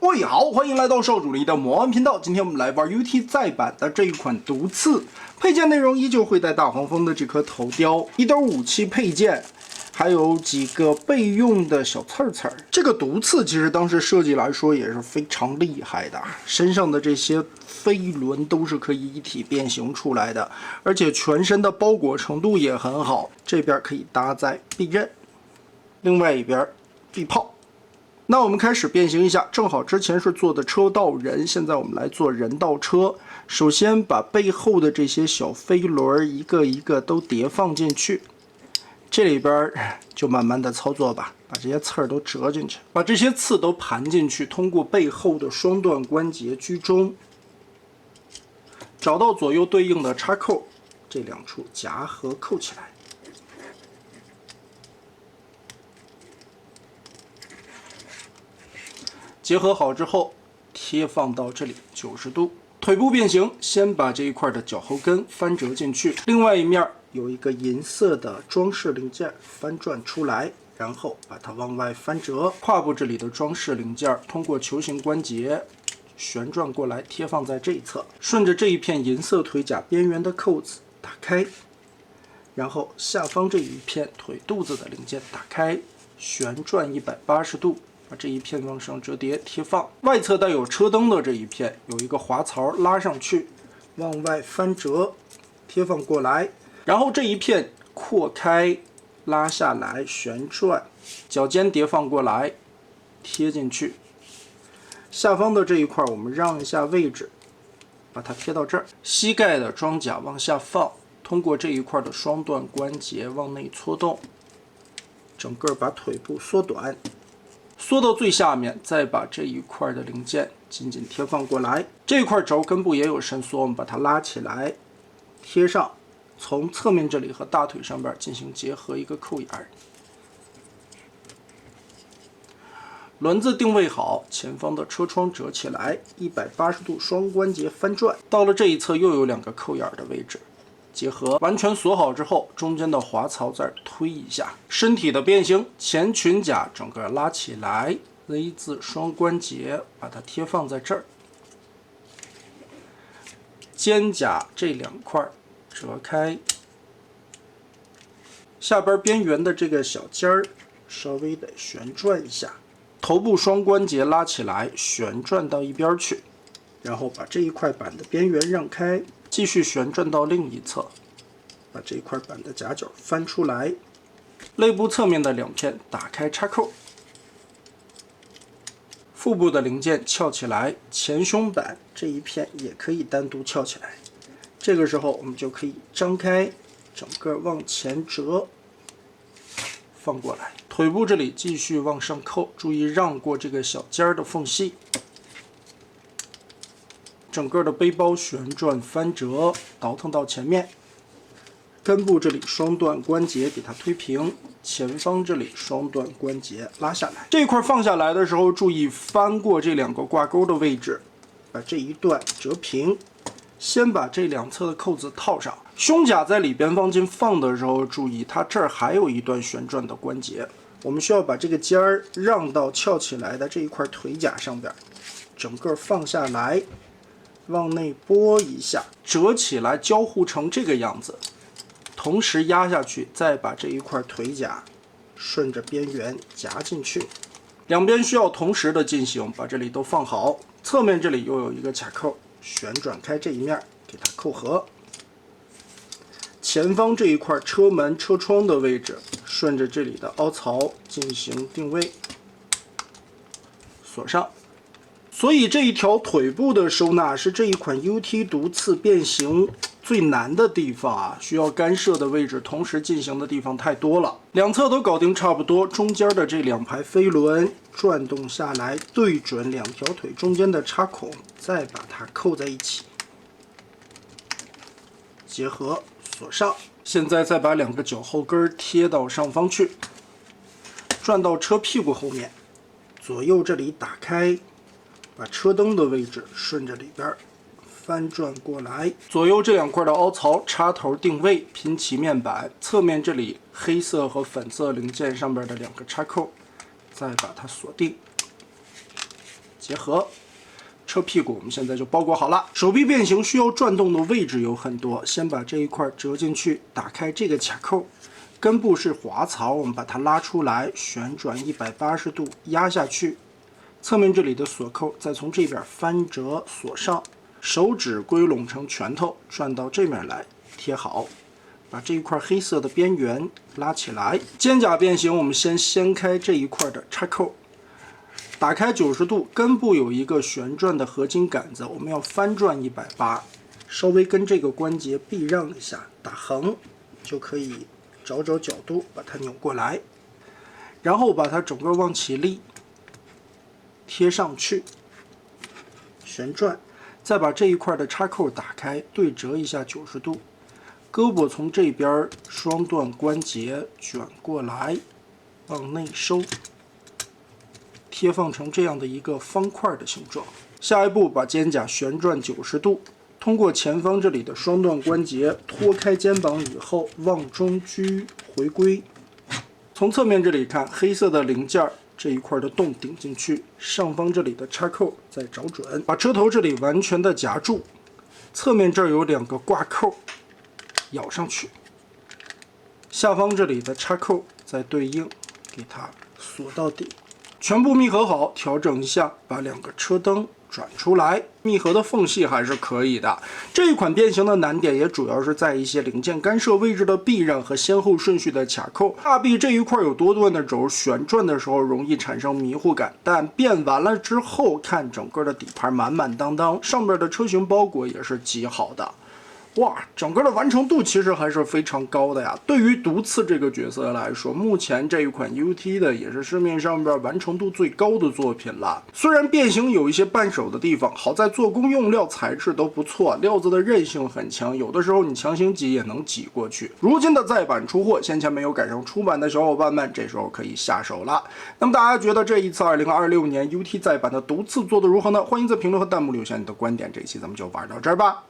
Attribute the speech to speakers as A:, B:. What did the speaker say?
A: 各位好，欢迎来到少主力的魔玩频道。今天我们来玩 UT 再版的这一款毒刺，配件内容依旧会带大黄蜂的这颗头雕，一点武器配件，还有几个备用的小刺刺。这个毒刺其实当时设计来说也是非常厉害的，身上的这些飞轮都是可以一体变形出来的，而且全身的包裹程度也很好。这边可以搭载避刃，另外一边避炮。 那我们开始变形一下，正好之前是做的车到人，现在我们来做人到车。首先把背后的这些小飞轮一个一个都叠放进去，这里边就慢慢的操作吧，把这些刺儿都折进去，把这些刺都盘进去，通过背后的双段关节居中，找到左右对应的插扣，这两处夹合扣起来。 结合好之后，贴放到这里90度。腿部变形，先把这一块的脚后跟翻折进去，另外一面有一个银色的装饰零件翻转出来，然后把它往外翻折。胯部这里的装饰零件通过球形关节旋转过来，贴放在这一侧。顺着这一片银色腿甲边缘的扣子打开，然后下方这一片腿肚子的零件打开，旋转180度。 把这一片往上折叠贴放，外侧带有车灯的这一片有一个滑槽拉上去，往外翻折，贴放过来，然后这一片扩开，拉下来旋转，脚尖叠放过来，贴进去。下方的这一块我们让一下位置，把它贴到这儿。膝盖的装甲往下放，通过这一块的双段关节往内搓动，整个把腿部缩短。 缩到最下面，再把这一块的零件紧紧贴放过来。这一块轴根部也有伸缩，我们把它拉起来，贴上，从侧面这里和大腿上边进行结合一个扣眼儿。轮子定位好，前方的车窗折起来，180度双关节翻转。到了这一侧又有2个扣眼儿的位置。 结合完全锁好之后，中间的滑槽再推一下，身体的变形，前裙甲整个拉起来 ，Z 字双关节把它贴放在这儿，肩甲这2块折开，下边边缘的这个小尖儿稍微的旋转一下，头部双关节拉起来，旋转到一边去，然后把这一块板的边缘让开。 继续旋转到另一侧，把这块板的夹角翻出来，肋部侧面的2片打开插扣，腹部的零件翘起来，前胸板这一片也可以单独翘起来。这个时候我们就可以张开，整个往前折，放过来。腿部这里继续往上扣，注意让过这个小尖儿的缝隙。 整个的背包旋转翻折，倒腾到前面。根部这里双段关节给它推平，前方这里双段关节拉下来。这块放下来的时候，注意翻过这2个挂钩的位置，把这一段折平。先把这2侧的扣子套上。胸甲在里边往进放的时候，注意它这儿还有一段旋转的关节，我们需要把这个尖儿让到翘起来的这一块腿甲上边，整个放下来。 往内拨一下，折起来交互成这个样子，同时压下去，再把这一块腿甲顺着边缘夹进去，两边需要同时的进行，把这里都放好。侧面这里又有一个卡扣，旋转开这一面，给它扣合。前方这一块车门、车窗的位置，顺着这里的凹槽进行定位，锁上。 所以这一条腿部的收纳是这一款 UT 毒刺变形最难的地方啊，需要干涉的位置同时进行的地方太多了。2侧都搞定差不多，中间的这2排飞轮转动下来，对准2条腿中间的插孔，再把它扣在一起，结合锁上。现在再把2个脚后跟贴到上方去，转到车屁股后面，左右这里打开。 把车灯的位置顺着里边翻转过来，左右这2块的凹槽插头定位，拼齐面板，侧面这里黑色和粉色零件上边的2个插扣，再把它锁定，结合。车屁股我们现在就包裹好了。手臂变形需要转动的位置有很多，先把这一块折进去，打开这个卡扣，根部是滑槽，我们把它拉出来，旋转180度压下去，侧面这里的锁扣再从这边翻折锁上，手指归拢成拳头，转到这面来贴好。把这一块黑色的边缘拉起来。肩胛变形，我们先掀开这一块的插扣，打开90度，根部有一个旋转的合金杆子，我们要翻转180，稍微跟这个关节避让一下，打横就可以找角度把它扭过来，然后把它整个往起立，贴上去，旋转，再把这一块的插扣打开，对折一下90度。胳膊从这边双段关节卷过来，往内收，贴放成这样的一个方块的形状。下一步把肩胛旋转90度，通过前方这里的双段关节脱开肩膀以后，往中居回归。从侧面这里看，黑色的零件这一块的洞顶进去，上方这里的插扣再找准，把车头这里完全的夹住，侧面这儿有2个挂扣。咬上去，下方这里的插扣再对应，给它锁到底，全部密合好，调整一下，把2个车灯转出来，密合的缝隙还是可以的。这一款变形的难点也主要是在一些零件干涉位置的避让和先后顺序的卡扣。大臂这一块有多段的轴，旋转的时候容易产生迷糊感，但变完了之后，看整个的底盘满满当当，上面的车型包裹也是极好的。哇，整个的完成度其实还是非常高的呀。对于毒刺这个角色来说，目前这一款 UT 的也是市面上边完成度最高的作品了。虽然变形有一些绊手的地方，好在做工用料材质都不错，料子的韧性很强，有的时候你强行挤也能挤过去。如今的再版出货，先前没有赶上出版的小伙伴们，这时候可以下手了。那么大家觉得这一次2026年 UT 再版的毒刺做的如何呢？欢迎在评论和弹幕留下你的观点。这一期咱们就玩到这儿吧。